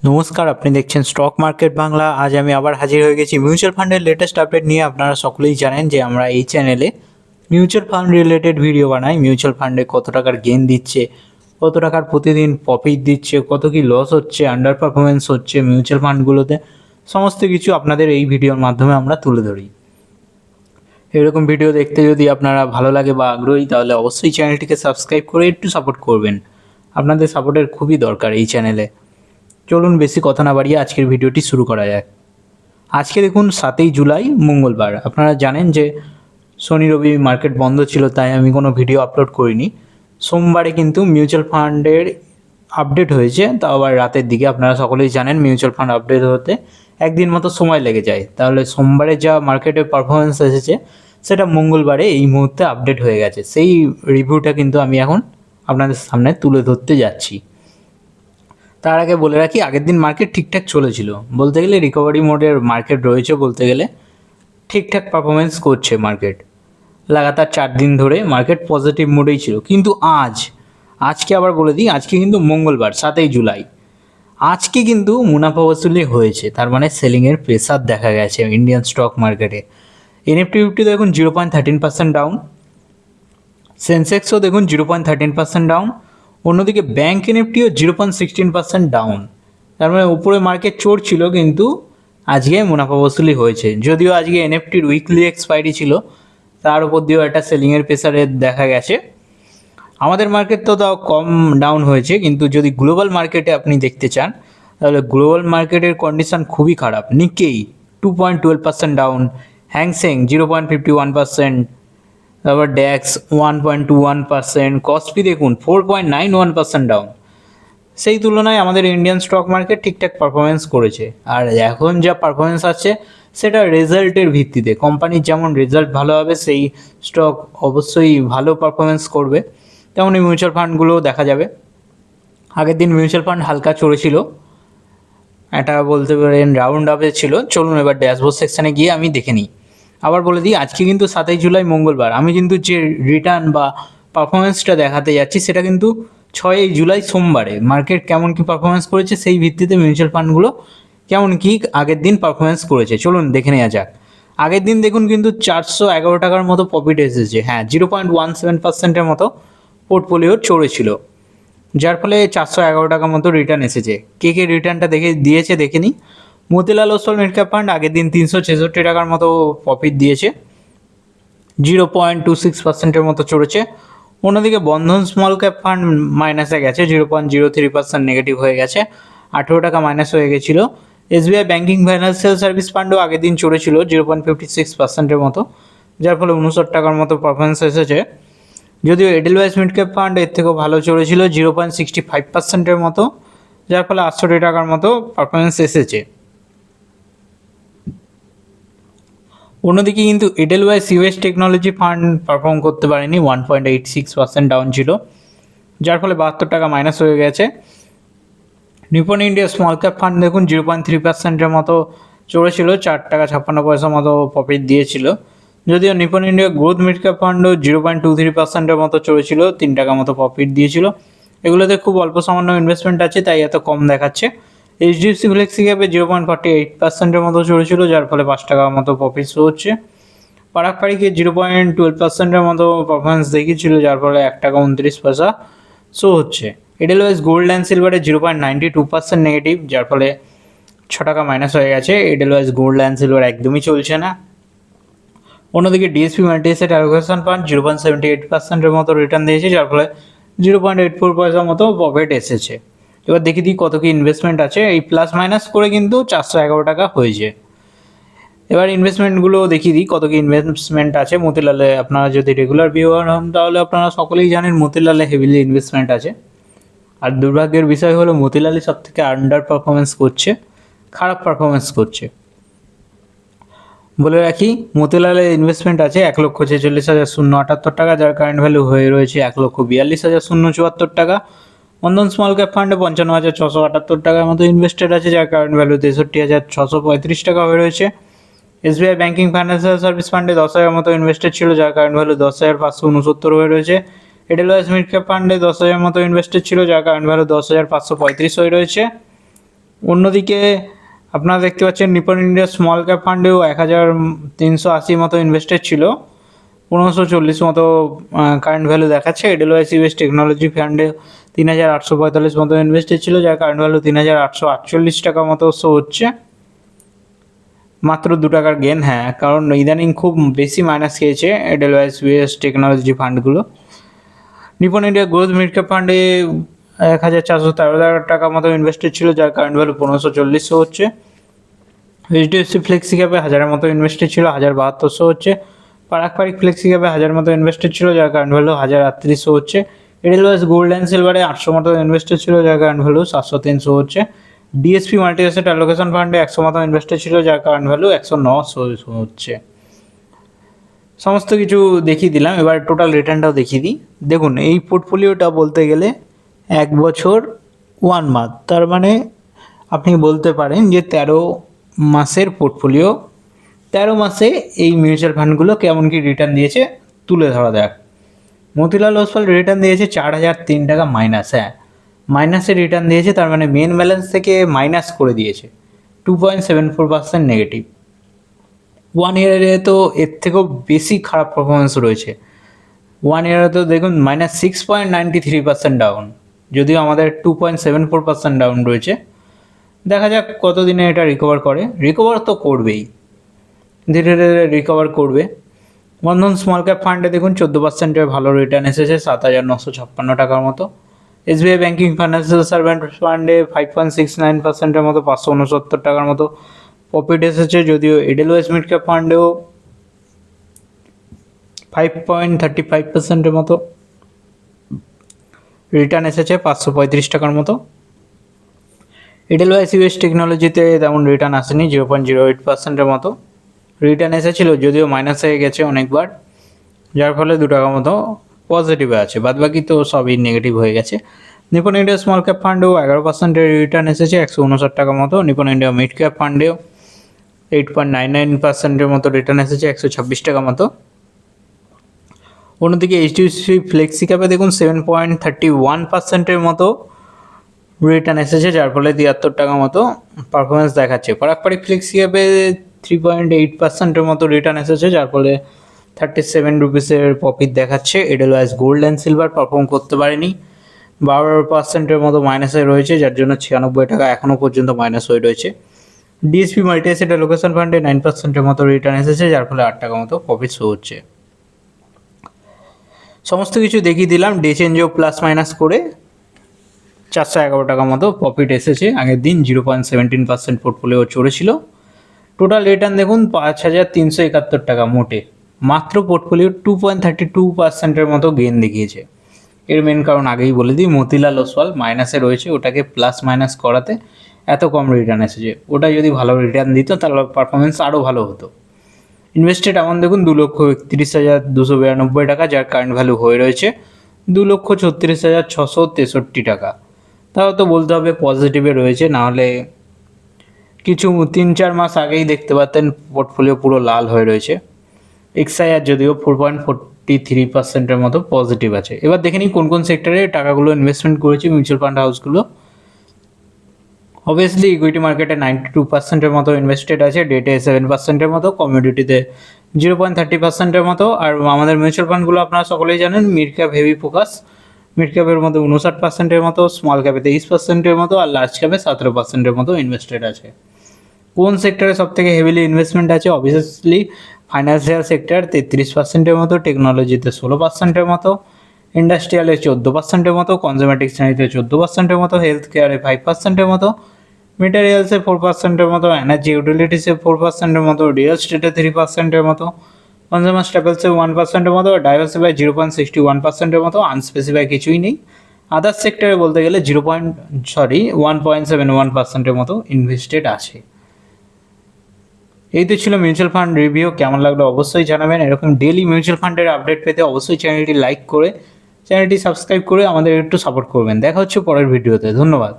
নমস্কার, আপনি দেখছেন স্টক মার্কেট বাংলা। আজ আমি আবার হাজির হয়ে গেছি মিউচুয়াল ফান্ডের লেটেস্ট আপডেট নিয়ে। আপনারা সকলেই জানেন যে আমরা এই চ্যানেলে মিউচুয়াল ফান্ড রিলেটেড ভিডিও বানাই। মিউচুয়াল ফান্ডে কত টাকার গেইন দিচ্ছে, কত টাকার প্রতিদিন প্রফিট দিচ্ছে, কত কি লস হচ্ছে, আন্ডার পারফরমেন্স হচ্ছে মিউচুয়াল ফান্ডগুলোতে, সমস্ত কিছু আপনাদের এই ভিডিওর মাধ্যমে আমরা তুলে ধরি। এরকম ভিডিও দেখতে যদি আপনারা ভালো লাগে বা আগ্রহী, তাহলে অবশ্যই চ্যানেলটিকে সাবস্ক্রাইব করে একটু সাপোর্ট করবেন। আপনাদের সাপোর্টের খুবই দরকার এই চ্যানেলে। চলুন বেশি কথা না বাড়িয়ে আজকের ভিডিওটি শুরু করা যাক। আজকে দেখুন 7ই জুলাই মঙ্গলবার। আপনারা জানেন যে শনি রবি মার্কেট বন্ধ ছিল, তাই আমি কোনো ভিডিও আপলোড করিনি। সোমবারে কিন্তু মিউচুয়াল ফান্ডের আপডেট হয়েছে, তাও আবার রাতের দিকে। আপনারা সকলেই জানেন মিউচুয়াল ফান্ড আপডেট হতে একদিন মতো সময় লেগে যায়। তাহলে সোমবারে যা মার্কেটের পারফরমেন্স এসেছে সেটা মঙ্গলবারে এই মুহূর্তে আপডেট হয়ে গেছে। সেই রিভিউটা কিন্তু আমি এখন আপনাদের সামনে তুলে ধরতে যাচ্ছি। তার আগে বলে রাখি, আগের দিন মার্কেট ঠিকঠাক চলেছিল, বলতে গেলে রিকভারি মোডের মার্কেট রয়েছে। বলতে গেলে ঠিকঠাক পারফরমেন্স করছে মার্কেট। লাগাতার 4 দিন ধরে মার্কেট পজিটিভ মোডেই ছিল। কিন্তু আজকে আবার বলে দিই, আজকে কিন্তু মঙ্গলবার 7ই জুলাই। আজকে কিন্তু মুনাফা বসুলি হয়েছে, তার মানে সেলিংয়ের প্রেসার দেখা গেছে ইন্ডিয়ান স্টক মার্কেটে। এনএফটি ফিফটি দেখুন 0.13% ডাউন, সেন্সেক্সও দেখুন 0.13% ডাউন। অন্যদিকে ব্যাঙ্ক এনএফটিও 0.16% ডাউন। তার মানে উপরে মার্কেট চড়ছিল, কিন্তু আজকে মুনাফা বসুলি হয়েছে। যদিও আজকে এনএফটির উইকলি এক্সপায়ারি ছিল, তার উপর দিয়েও একটা সেলিংয়ের প্রেসারে দেখা গেছে। আমাদের মার্কেট তো তাও কম ডাউন হয়েছে, কিন্তু যদি গ্লোবাল মার্কেটে আপনি দেখতে চান, তাহলে গ্লোবাল মার্কেটের কন্ডিশন খুবই খারাপ। নিকেই 2.12% ডাউন, হ্যাংসেং 0.51%, তারপর ড্যাক্স 1.21%, কসপি দেখুন 4.91% ডাউন। সেই তুলনায় আমাদের ইন্ডিয়ান স্টক মার্কেট ঠিকঠাক পারফরমেন্স করেছে। আর এখন যা পারফরমেন্স আছে সেটা রেজাল্টের ভিত্তিতে। কোম্পানির যেমন রেজাল্ট ভালো হবে, সেই স্টক অবশ্যই ভালো পারফরমেন্স করবে। তেমনই মিউচুয়াল ফান্ডগুলোও দেখা যাবে। আগের দিন মিউচুয়াল ফান্ড হালকা চড়েছিল, এটা বলতে পারেন রাউন্ড আপে ছিল। চলুন এবার ড্যাশবোর্ড সেকশানে গিয়ে আমি দেখে নিই। আবার বলে দিই, আজকে কিন্তু 7ই জুলাই মঙ্গলবার। আমি কিন্তু যে রিটার্ন বা পারফরমেন্সটা দেখাতে যাচ্ছি সেটা কিন্তু 6ই জুলাই সোমবারে মার্কেট কেমন কী পারফরমেন্স করেছে সেই ভিত্তিতে মিউচুয়াল ফান্ডগুলো কেমন কী আগের দিন পারফরমেন্স করেছে চলুন দেখে নেওয়া যাক। আগের দিন দেখুন কিন্তু 411 টাকার মতো প্রফিট এসেছে। হ্যাঁ, 0.17%-এর মতো পোর্টফোলিও চড়েছিল, যার ফলে 411 টাকার মতো রিটার্ন এসেছে। কে রিটার্নটা দিয়েছে দেখে নিই। Motilal Oswal mid cap fund আগের দিন 366 টাকার মতো প্রফিট দিয়েছে, 0.26%-এর মতো চড়েছে। অন্যদিকে বন্ধন স্মল ক্যাপ ফান্ড মাইনাসে গেছে, 0.03% নেগেটিভ হয়ে গেছে, 18 টাকা মাইনাস হয়ে গেছিলো। এসবিআই ব্যাঙ্কিং ফাইন্যান্সিয়াল সার্ভিস ফান্ডও আগের দিন চড়েছিল 0.56%-এর মতো, যার ফলে 59 টাকার মতো পারফরমেন্স এসেছে। যদিও এডেলওয়াইস মিড ক্যাপ ফান্ড এর থেকেও ভালো চলেছিল, 0.65%-এর মতো, যার ফলে 68 টাকার মতো পারফরমেন্স এসেছে। অন্যদিকে কিন্তু এডেলওয়াইস ইউএস টেকনোলজি ফান্ড পারফর্ম করতে পারেনি, 1.86% ডাউন ছিল, যার ফলে 72 টাকা মাইনাস হয়ে গেছে। Nippon India small cap fund দেখুন 0.3%-এর মতো চড়েছিল, 4 টাকা 56 পয়সা মতো প্রফিট দিয়েছিল। যদিও Nippon India growth mid cap ফান্ডও 0.23%-এর মতো চড়েছিল, 3 টাকা মতো প্রফিট দিয়েছিল। এগুলোতে খুব অল্প সামান্য ইনভেস্টমেন্ট আছে, তাই এত কম দেখাচ্ছে। এইচডিএফসি ফ্লেক্সি ক্যাপে 0.48%-এর মতো চড়েছিল, যার ফলে 5 টাকার মতো প্রফিট শো হচ্ছে। পারাক পাড়িকে 0.12%-এর মতো পারফরমেন্স দেখিয়েছিল, যার ফলে 1 টাকা 29 পয়সা শো হচ্ছে। এডেলওয়াইস গোল্ড অ্যান্ড সিলভারে 0.92% নেগেটিভ, যার ফলে 6 টাকা মাইনাস হয়ে গেছে। এডেলওয়াইস গোল্ড অ্যান্ড সিলভার একদমই চলছে না। অন্যদিকে ডিএসপি মাল্টিএসেট অ্যালোকেশন ফান্ড 0.78%-এর মতো রিটার্ন দিয়েছে, যার ফলে 0.84 পয়সার মতো প্রফিট এসেছে। এবার দেখি দিই কত কি ইনভেস্টমেন্ট আছে। এই প্লাস মাইনাস করে কিন্তু 411 টাকা হয়েছে। এবার ইনভেস্টমেন্টগুলো দেখিয়ে দিই কত কি ইনভেস্টমেন্ট আছে মতিলালে। আপনারা যদি রেগুলার ভিউয়ার হন, তাহলে আপনারা সকলেই জানেন মতিলালে হেভিলি ইনভেস্টমেন্ট আছে। আর দুর্ভাগ্যের বিষয় হলো মতিলালই সব থেকে আন্ডার পারফরমেন্স করছে, খারাপ পারফরমেন্স করছে। বলে রাখি, মতিলালে ইনভেস্টমেন্ট আছে 1,46,078 টাকা, যার কারেন্ট ভ্যালু হয়ে রয়েছে 1,42,074 টাকা। বন্ধন স্মল ক্যাপ ফান্ডে 55,678 টাকার মতো ইনভেস্টেড আছে, যার কারেন্ট ভ্যালু 63,635 টাকা হয়ে রয়েছে। এসবিআই ব্যাঙ্কিং ফাইন্যান্সিয়াল সার্ভিস ফান্ডে 10,000 মতো ইনভেস্টেড ছিল, যার কারেন্ট ভ্যালু 10,569 হয়ে রয়েছে। এডেলওয়াইস মিড ক্যাপ ফান্ডে 10,000 মতো ইনভেস্টেড ছিল, যার কারেন্ট ভ্যালু 10,535 হয়ে রয়েছে। অন্যদিকে আপনারা দেখতে পাচ্ছেন নিপন ইন্ডিয়া স্মল ক্যাপ ফান্ডেও 1380 মতো ইনভেস্টেড ছিল, 1540 মতো কারেন্ট ভ্যালু দেখাচ্ছে। এডেলওয়াইস ইউএস টেকনোলজি ফান্ডে 3845 মতো ইনভেস্টেড ছিল, যার কারেন্ট ভ্যালু 3848 টাকা মতো শো হচ্ছে, মাত্র 2 টাকার গেন। হ্যাঁ, কারণ ইদানিং খুব বেশি মাইনাস খেয়েছে এডেলওয়াইস ইউএস টেকনোলজি ফান্ডগুলো। Nippon India growth mid cap ফান্ডে 1413 টাকা মতো ইনভেস্টেড ছিল, যার কারেন্ট ভ্যালু 1540 হচ্ছে। এইচডিএফসি ফ্লেক্সি ক্যাপে 1000 মতো ইনভেস্টেড ছিল, 1072 হচ্ছে। পারাক ফ্লেক্সি ক্যাপে 1000 মতো ইনভেস্টেড ছিল, যার কারেন্ট ভ্যালু 1038 হচ্ছে। এডেলওয়াইস গোল্ড অ্যান্ড সিলভারে 800 মতো ইনভেস্টেড ছিল, যার কারেন্ট ভ্যালু 703 হচ্ছে। ডিএসপি মাল্টি অ্যাসেট অ্যালোকেশন ফান্ডে 100 মতো ইনভেস্টেড ছিল, যার কারেন্ট ভ্যালু 109 হচ্ছে। সমস্ত কিছু দেখিয়ে দিলাম, এবার টোটাল রিটার্নটাও দেখিয়ে দিই। দেখুন, এই পোর্টফোলিওটা বলতে গেলে 1 বছর 1 মান্থ, তার মানে আপনি বলতে পারেন যে 13 মাসের পোর্টফোলিও। 13 মাসে এই মিউচুয়াল ফান্ডগুলো কেমন কি রিটার্ন দিয়েছে তুলে ধরা যাক। মতিলাল ওসওয়াল রিটার্ন দিয়েছে 4003 টাকা মাইনাস। হ্যাঁ, মাইনাসে রিটার্ন দিয়েছে, তার মানে মেন ব্যালেন্স থেকে মাইনাস করে দিয়েছে, 2.74% নেগেটিভ। 1 ইয়ারে তো এর থেকেও বেশি খারাপ পারফরমেন্স রয়েছে। 1 ইয়ারে তো দেখুন -6.93% ডাউন, যদিও আমাদের 2.74% ডাউন রয়েছে। দেখা যাক কতদিনে এটা রিকভার করে। রিকভার তো করবেই, ধীরে ধীরে রিকভার করবে। বন্ধন স্মল ক্যাপ ফান্ডে দেখুন 14%-এর ভালো রিটার্ন এসেছে, 7956 টাকার মতো। এসবিআই ব্যাঙ্কিং ফাইন্যান্সিয়াল সার্ভেন্ট ফান্ডে 5.69%-এর মতো, 569 টাকার মতো প্রফিট এসেছে, যদিও এডেলওয়েস মিড ক্যাপ ফান্ডেও 5.35%-এর মতো রিটার্ন এসেছে, 535 টাকার মতো। এডেলওয়াইস ইউএস টেকনোলজিতে তেমন রিটার্ন আসেনি, 0.08%-এর মতো রিটার্ন এসেছিল, যদিও মাইনাস হয়ে গেছে অনেকবার, যার ফলে 2 টাকা মতো পজিটিভে আছে, বাদবাকি তো সবই নেগেটিভ হয়ে গেছে। নিপন ইন্ডিয়া স্মল ক্যাপ ফান্ডেও 11%-এর রিটার্ন এসেছে, 159 টাকা মতো। নিপন ইন্ডিয়া মিড ক্যাপ ফান্ডেও 8.99%-এর মতো রিটার্ন এসেছে, 126 টাকা মতো। অন্যদিকে এইচডিএফসি ফ্লেক্সি ক্যাপে দেখুন 7.31%-এর মতো রিটার্ন এসেছে, যার ফলে 73 টাকা মতো পারফরমেন্স দেখাচ্ছে। পারাক ফ্লেক্সি ক্যাপে 3.8%-এর মতো রিটার্ন এসেছে, যার ফলে 37 রুপিসের প্রফিট দেখাচ্ছে। এডেলওয়াইস গোল্ড অ্যান্ড সিলভার পারফর্ম করতে পারেনি, 12%-এর মতো মাইনাসে রয়েছে, যার জন্য 96 টাকা এখনও পর্যন্ত মাইনাস হয়ে রয়েছে। ডিএসপি মাল্টি অ্যাসেট অ্যালোকেশন ফান্ডে 9%-এর মতো রিটার্ন এসেছে, যার ফলে 8 টাকা মতো প্রফিট শো হচ্ছে। সমস্ত কিছু দেখিয়ে দিলাম, ডে চেঞ্জেও প্লাস মাইনাস করে 411 টাকা মতো প্রফিট এসেছে। আগের দিন 0.17% পোর্টফোলিও চড়েছিল। টোটাল রিটার্ন দেখুন 5371 টাকা মোটে, মাত্র পোর্টফোলিও 2.32%-এর মতো গেইন দেখিয়েছে। এর মেন কারণ আগেই বলে দিই, মতিলাল ওসওয়াল মাইনাসে রয়েছে, ওটাকে প্লাস মাইনাস করাতে এত কম রিটার্ন এসেছে। ওটা যদি ভালো রিটার্ন দিত তাহলে পারফরমেন্স আরও ভালো হতো। ইনভেস্টেড অ্যামাউন্ট দেখুন 2,31,292 টাকা, যার কারেন্ট ভ্যালু হয়ে রয়েছে 2,36,663 টাকা। তাও তো বলতে হবে পজিটিভে রয়েছে, নাহলে কিছু 3-4 মাস আগেই দেখতে পারতেন পোর্টফোলিও পুরো লাল হয়ে রয়েছে। এক্সআইআর যদিও 4.43%-এর মতো পজিটিভ আছে। এবার দেখে নিই কোন কোন সেক্টরে টাকাগুলো ইনভেস্টমেন্ট করেছে মিউচুয়াল ফান্ড হাউসগুলো। অবভিয়াসলি ইকুইটি মার্কেটে 92%-এর মতো ইনভেস্টেড আছে, ডেটে 7%-এর মতো, কমিউডিটিতে 0.30%-এর মতো। আর আমাদের মিউচুয়াল ফান্ডগুলো আপনারা সকলেই জানেন mid cap heavy focus. Mid ক্যাপের মধ্যে 59%-এর মতো, স্মল ক্যাপে 23%-এর মতো, আর লার্জ ক্যাপে 17%-এর মতো ইনভেস্টেড আছে। কোন সেক্টরে সবথেকে হেভিলি ইনভেস্টমেন্ট আছে? অবভিয়াসলি ফাইন্যান্সিয়াল সেক্টর 33%-এর মতো, টেকনোলজিতে 16%-এর মতো, ইন্ডাস্ট্রিয়ালে 14%-এর মতো, কনজিউমেটিক শ্রেণীতে 14%-এর মতো, হেলথ কেয়ারে 5%-এর মতো, মেটেরিয়ালসে 4%-এর মতো, এনার্জি ইউটিলিটিসে 4%-এর মতো, রিয়েল এস্টেটে 3%-এর মতো, কনজিউমার স্টেপলসে 1%-এর মতো, ডাইভার্সিফাই 0.61%-এর মতো, আনস্পেসিফাই কিছুই নেই। আদার্স সেক্টরে বলতে গেলে 1.71%-এর মতো ইনভেস্টেড আছে। এই তো ছিল মিউচুয়াল ফান্ড রিভিউ। কেমন লাগলো অবশ্যই জানাবেন। এরকম ডেইলি মিউচুয়াল ফান্ডের আপডেট পেতে অবশ্যই চ্যানেলটি লাইক করে, চ্যানেলটি সাবস্ক্রাইব করে আমাদের একটু সাপোর্ট করবেন। দেখা হচ্ছে পরের ভিডিওতে। ধন্যবাদ।